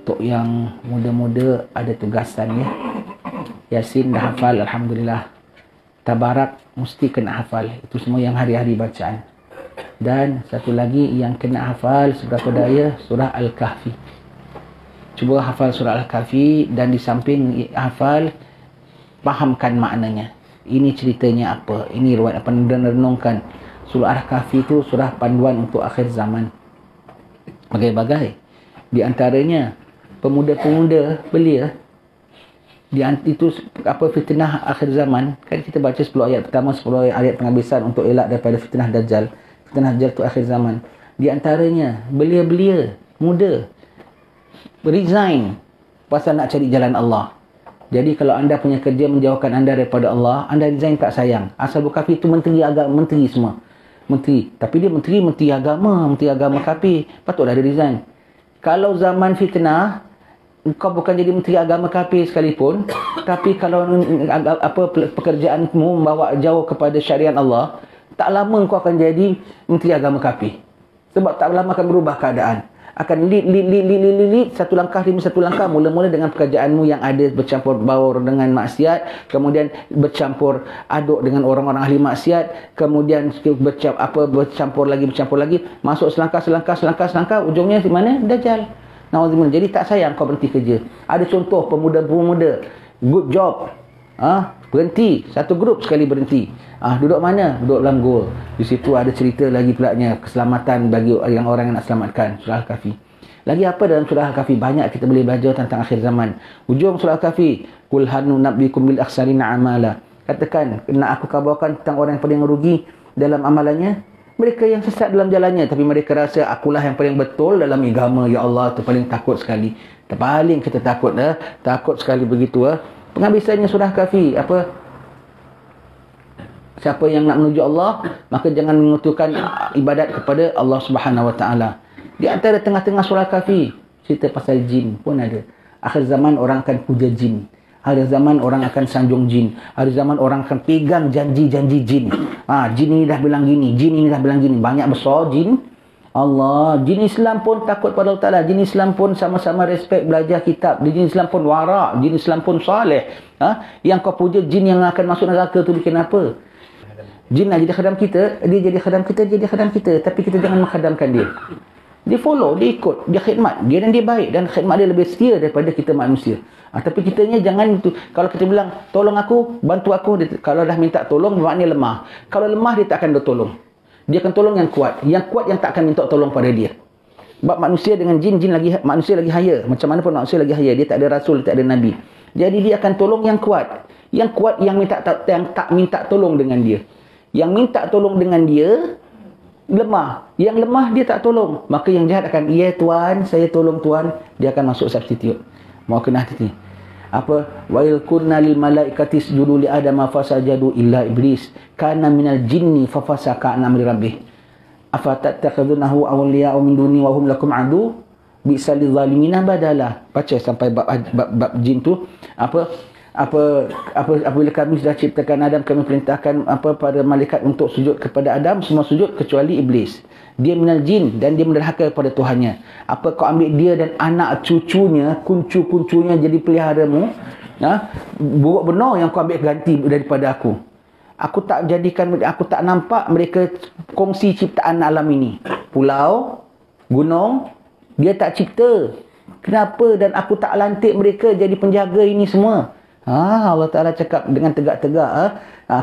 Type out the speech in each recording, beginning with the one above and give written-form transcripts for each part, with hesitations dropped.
Untuk yang muda-muda ada tugasan ya. Yasin dah hafal, Alhamdulillah. Tabarak mesti kena hafal. Itu semua yang hari-hari bacaan. Dan satu lagi yang kena hafal seberapa daya, surah Al-Kahfi. Cuba hafal surah Al-Kahfi dan di samping hafal, fahamkan maknanya. Ini ceritanya apa, ini riwayat apa, dan renungkan. Surah Al-Kahfi itu surah panduan untuk akhir zaman. Bagai-bagai. Di antaranya, pemuda-pemuda belia, itu apa, fitnah akhir zaman. Kan kita baca 10 ayat pertama, 10 ayat penghabisan untuk elak daripada fitnah Dajjal. Fitnah Dajjal itu akhir zaman. Di antaranya, belia-belia, muda, resign pasal nak cari jalan Allah. Jadi kalau anda punya kerja menjauhkan anda daripada Allah, anda resign tak sayang. Ashabul Kahfi itu menteri agama, menteri semua. Menteri. Tapi dia menteri agama Kahfi. Patutlah dia resign. Kalau zaman fitnah, kau bukan jadi menteri agama Kahfi sekalipun, tapi kalau pekerjaanmu membawa jauh kepada syariat Allah, tak lama kau akan jadi menteri agama Kahfi. Sebab tak lama akan berubah keadaan. Akan satu langkah demi satu langkah, mula-mula dengan pekerjaanmu yang ada bercampur baur dengan maksiat, kemudian bercampur aduk dengan orang-orang ahli maksiat, kemudian bercampur lagi, masuk selangkah, ujungnya di mana? Dajjal. Nauzubillah. Jadi tak sayang kau berhenti kerja. Ada contoh pemuda-pemuda, good job, berhenti, satu grup sekali berhenti. Duduk mana? Duduk dalam gol. Di situ ada cerita lagi pulaknya, keselamatan bagi yang orang yang nak selamatkan. Surah Al-Kahfi. Lagi apa dalam surah Al-Kahfi? Banyak kita boleh belajar tentang akhir zaman. Ujung surah Al-Kahfi, qul hal nunabbiukum bil akhsarina amala. Katakan, nak aku kabarkan tentang orang yang paling rugi dalam amalannya? Mereka yang sesat dalam jalannya, tapi mereka rasa akulah yang paling betul dalam agama. Ya Allah, tu paling takut sekali. Paling kita takut takut sekali begitu. Penghabisannya surah Kahfi, siapa yang nak menuju Allah, maka jangan mengutukan ibadat kepada Allah Subhanahu Wa Taala. Di antara tengah-tengah surah Kahfi, cerita pasal jin pun ada. Akhir zaman orang akan puja jin. Akhir zaman orang akan sanjung jin. Akhir zaman orang akan pegang janji-janji jin. Jin ini dah bilang gini, jin ini dah bilang gini. Banyak besar jin. Allah, jin Islam pun takut pada Allah Ta'ala. Jin Islam pun sama-sama respect belajar kitab. Jin Islam pun warak. Jin Islam pun saleh. Yang kau puja jin yang akan masuk neraka tu bikin apa? Jin nak jadi khadam kita, dia jadi khadam kita. Tapi kita jangan menghadamkan dia. Dia follow, dia ikut, dia khidmat. Dia baik dan khidmat dia lebih setia daripada kita manusia. Tapi kitanya jangan itu. Kalau kita bilang, tolong aku, bantu aku. Kalau dah minta tolong, maknanya lemah. Kalau lemah, dia tak akan tolong. Dia akan tolong yang kuat. Yang kuat yang tak akan minta tolong pada dia. Sebab manusia dengan jin manusia lagi haya. Macam mana pun manusia lagi haya. Dia tak ada rasul, tak ada nabi. Jadi dia akan tolong yang kuat. Yang kuat yang tak minta tolong dengan dia. Yang minta tolong dengan dia lemah. Yang lemah dia tak tolong. Maka yang jahat akan, ya Tuan, saya tolong Tuan. Dia akan masuk substitute. Mau kena hati. Wa il kunna lil malaikati isjudu li adama fasajadu illa iblis kana minal jinni fafasaka an amri rabbih afatattakhidunahu awliya min duni wa hum lakum adu bi'sal lidzalimina badala. Baca sampai bab jin tu. Apabila kami sudah ciptakan Adam, kami perintahkan pada malaikat untuk sujud kepada Adam, semua sujud kecuali iblis. Dia minal jin dan dia menderhaka kepada Tuhannya. Apa kau ambil dia dan anak cucunya, kuncu-kuncunya jadi peliharamu? Buruk benar yang kau ambil ganti daripada aku. Aku tak nampak mereka kongsi ciptaan alam ini. Pulau, gunung, dia tak cipta. Kenapa? Dan aku tak lantik mereka jadi penjaga ini semua. Allah Ta'ala cakap dengan tegak-tegak.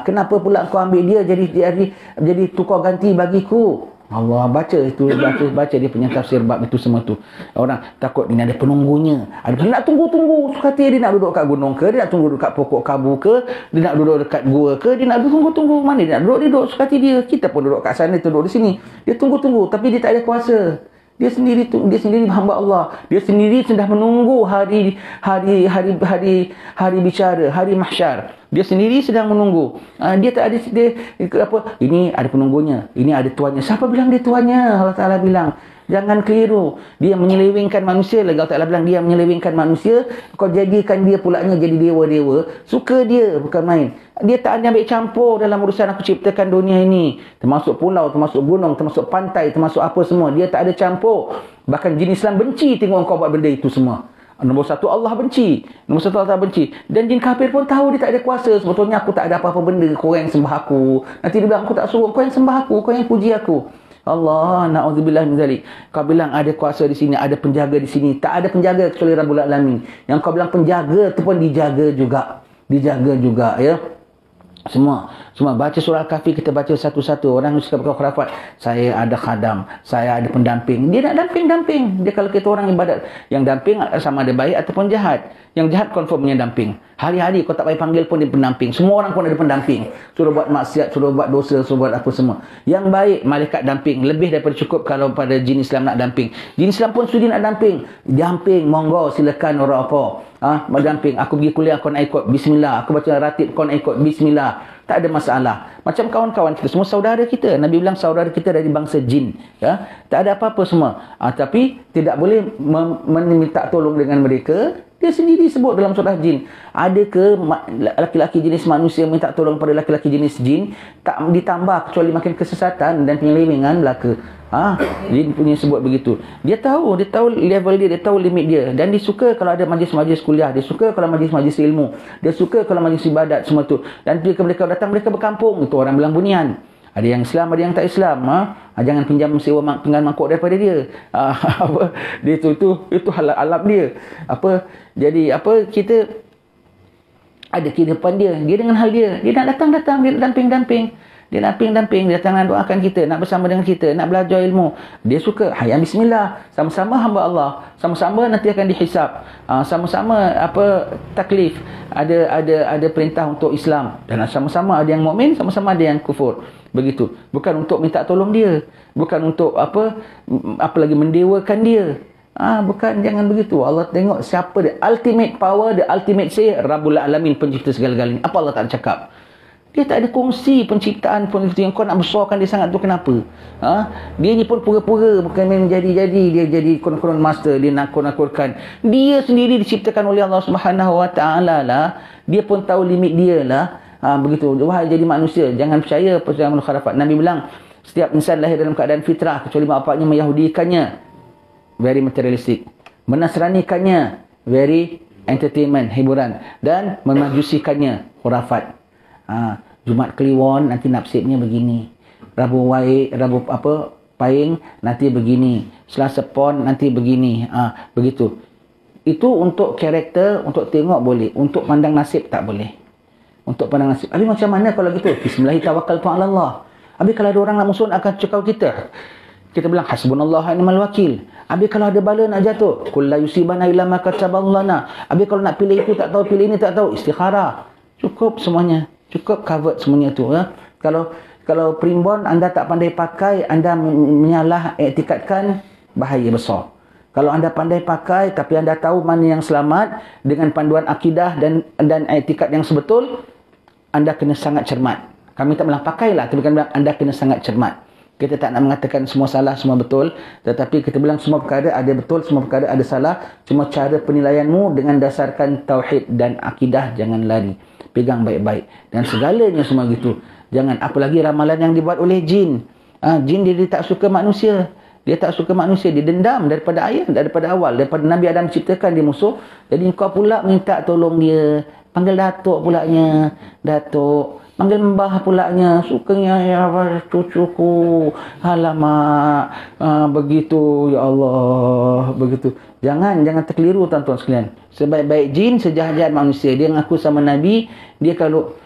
Kenapa pula kau ambil dia jadi tukar ganti bagiku? Allah, baca dia punya tafsir bab itu semua tu. Orang takut ini ada penunggunya. Dia nak tunggu suka hati dia nak duduk kat gunung ke, dia nak tunggu dekat pokok kabu ke, dia nak duduk dekat gua ke, dia nak tunggu mana dia nak duduk suka hati dia. Kita pun duduk kat sana, duduk di sini. Dia tunggu tapi dia tak ada kuasa. Dia sendiri hamba Allah. Dia sendiri sudah menunggu hari bicara, hari mahsyar. Dia sendiri sedang menunggu. Dia tak ada ini ada penunggunya, ini ada tuannya. Siapa bilang dia tuannya? Allah Taala bilang, jangan keliru. Dia menyelewengkan manusia. Allah Taala bilang dia menyelewengkan manusia. Kau jadikan dia pulaknya jadi dewa-dewa. Suka dia, bukan main. Dia tak ada ambil campur dalam urusan aku ciptakan dunia ini. Termasuk pulau, termasuk gunung, termasuk pantai, termasuk apa semua. Dia tak ada campur. Bahkan jin Islam benci tengok kau buat benda itu semua. Nombor satu, Allah benci. Nombor satu, Allah benci. Dan jin kafir pun tahu dia tak ada kuasa. Sebetulnya aku tak ada apa-apa benda. Kau yang sembah aku. Nanti dia bilang, aku tak suruh. Kau yang sembah aku. Kau yang puji aku. Allah, na'udzubillah min zalik. Kau bilang ada kuasa di sini, ada penjaga di sini. Tak ada penjaga kecuali Rabbul Alamin. Yang kau bilang penjaga tu pun dijaga juga. Dijaga juga, ya. Semua baca surah Al-Kahfi, kita baca satu-satu. Orang suka berkhurafat, saya ada khadam, saya ada pendamping. Dia nak damping. Dia kalau kita orang ibadat yang damping sama ada baik ataupun jahat. Yang jahat konformnya damping. Hari-hari kau tak payah panggil pun dia pendamping. Semua orang pun ada pendamping. Suruh buat maksiat, suruh buat dosa, suruh buat apa semua. Yang baik malaikat damping, lebih daripada cukup kalau pada jin Islam nak damping. Jin Islam pun sudi nak damping. Damping, monggo silakan orang apa. Mendamping. Aku pergi kuliah, kau nak ikut, bismillah. Aku baca ratib, kau nak ikut, bismillah. Tak ada masalah. Macam kawan-kawan kita, semua saudara kita. Nabi bilang saudara kita dari bangsa jin. Ya? Tak ada apa-apa semua. Tapi tidak boleh meminta tolong dengan mereka. Dia sendiri sebut dalam surah jin. Ada ke laki-laki jenis manusia minta tolong pada laki-laki jenis jin? Tak ditambah kecuali makin kesesatan dan penyelewengan belaka. Jin punya sebut begitu. Dia tahu level dia tahu limit dia. Dan dia suka kalau ada majlis-majlis kuliah. Dia suka kalau majlis-majlis ilmu. Dia suka kalau majlis ibadat semua tu. Dan bila mereka datang, mereka berkampung. Itu orang bilang bunian. Ada yang Islam, ada yang tak Islam. Jangan pinjam sewa pinggan mangkuk daripada dia. Dia itu alam dia. Jadi kita ada kehidupan dia. Dia dengan hal dia. Dia nak datang, dia damping. Dia damping, dia datang dan doakan kita, nak bersama dengan kita, nak belajar ilmu. Dia suka, hayya bismillah. Sama-sama hamba Allah. Sama-sama nanti akan dihisap. Sama-sama taklif. Ada perintah untuk Islam. Dan sama-sama ada yang mukmin, sama-sama ada yang kufur. Begitu. Bukan untuk minta tolong dia. Bukan untuk apa lagi mendewakan dia. Bukan, jangan begitu. Allah tengok siapa dia. Ultimate power, the ultimate say, Rabbul Alamin, pencipta segala-galanya. Apa Allah tak cakap? Dia tak ada kongsi penciptaan pun. Yang kau nak besarkan dia sangat tu kenapa? Dia ni pun pura-pura, bukan main jadi-jadi. Dia jadi konon-konon master. Dia nakut-nakutkan. Dia sendiri diciptakan oleh Allah Subhanahu Wa Taala lah. Dia pun tahu limit dia lah. Begitu. Wahai jadi manusia, jangan percaya percayaan khurafat. Nabi bilang, setiap insan lahir dalam keadaan fitrah kecuali bapaknya meyahudikannya, very materialistic. Menasranikannya, very entertainment, hiburan. Dan memajusikannya, khurafat. Jumat Kliwon nanti nafsibnya begini. Rabu Pahing nanti begini. Selasa Pon nanti begini. Begitu. Itu untuk karakter, untuk tengok boleh. Untuk pandang nasib tak boleh. Untuk pandang nasib. Habis macam mana kalau gitu? Bismillahirrahmanirrahim. Habis kalau ada orang nak musuh akan cekau kita. Kita bilang hasbunallah wa ni'mal wakil. Habis kalau ada bala nak jatuh, kul la yusibana illa ma kataballahu lana. Habis kalau nak pilih itu tak tahu, pilih ini tak tahu, istikharah. Cukup semuanya. Cukup covered semuanya tu. Kalau primbon anda tak pandai pakai, anda menyalah etikatkan, bahaya besar. Kalau anda pandai pakai tapi anda tahu mana yang selamat dengan panduan akidah dan etikat yang sebetul, anda kena sangat cermat. Kami tak bilang pakailah, tapi kami bilang anda kena sangat cermat. Kita tak nak mengatakan semua salah, semua betul, tetapi kita bilang semua perkara ada betul, semua perkara ada salah. Cuma cara penilaianmu dengan dasarkan tauhid dan akidah, jangan lari. Pegang baik-baik. Dan segalanya semua gitu. Jangan, apalagi ramalan yang dibuat oleh jin. Jin dia tak suka manusia. Dia tak suka manusia. Dia dendam daripada daripada awal. Daripada Nabi Adam ciptakan dia musuh. Jadi kau pula minta tolong dia. Panggil Datuk pulaknya. Datuk. Panggil Mbah pulaknya. Sukanya ya cucuku. Alamak. Begitu ya Allah. Begitu. Jangan terkeliru tuan-tuan sekalian. Sebaik-baik jin, sejahat-jahat manusia. Dia ngaku sama Nabi, dia kalau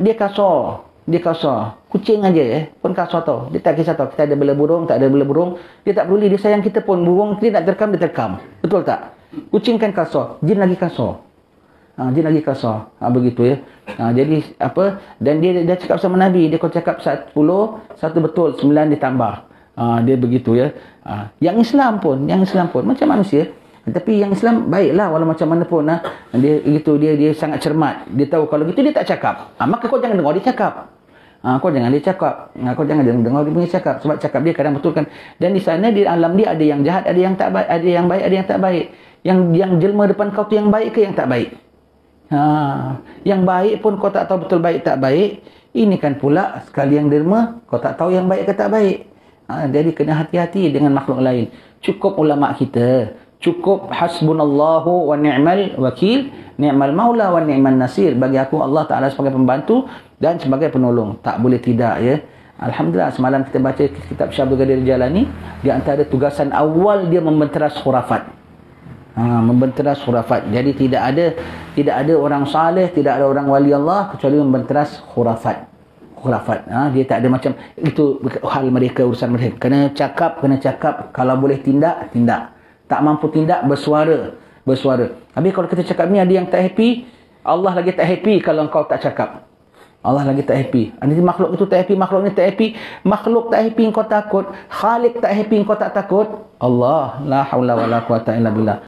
dia kasar. Dia kasar. Kucing aja pun kasar tau. Dia tak kisah tau. Kita ada bela burung, tak ada bela burung. Dia tak peduli, dia sayang kita pun. Burung dia nak terkam, dia terkam. Betul tak? Kucing kan kasar, jin lagi kasar. Jin lagi kasar. Begitu ya. Jadi dan dia cakap sama Nabi, dia kau cakap 10, satu betul, 9 ditambah. Dia begitu ya. Yang Islam pun macam manusia. Tapi yang Islam baiklah walau macam mana pun. Dia gitu, dia sangat cermat. Dia tahu kalau gitu dia tak cakap. Maka kau jangan dengar dia cakap. Kau jangan dia cakap. Kau jangan dengar dia punya cakap. Sebab cakap dia kadang betulkan. Dan di sana di alam dia ada yang jahat, ada yang tak baik, ada yang baik, ada yang tak baik. Yang jelma depan kau tu yang baik ke yang tak baik? Yang baik pun kau tak tahu betul baik tak baik. Ini kan pula sekali yang derma, kau tak tahu yang baik ke tak baik. Jadi kena hati-hati dengan makhluk lain. Cukup ulama kita, Cukup hasbunallahu wa ni'mal wakil, ni'mal maula wa ni'man nasir. Bagi aku Allah Ta'ala sebagai pembantu dan sebagai penolong. Tak boleh tidak, ya. Alhamdulillah, semalam kita baca kitab Syabul Qadir Jalani, di antara tugasan awal dia membenteras khurafat. Membenteras khurafat. Jadi tidak ada orang saleh, tidak ada orang wali Allah kecuali membenteras khurafat. Dia tak ada macam itu, hal mereka, urusan mereka. Kena cakap, kalau boleh tindak. Tak mampu tindak, bersuara. Habis kalau kita cakap ni, ada yang tak happy, Allah lagi tak happy kalau engkau tak cakap. Allah lagi tak happy. Nanti makhluk itu tak happy, makhluk ni tak happy. Makhluk tak happy engkau takut, Khalik tak happy engkau tak takut. Allah, la haula wala quwata illa billah.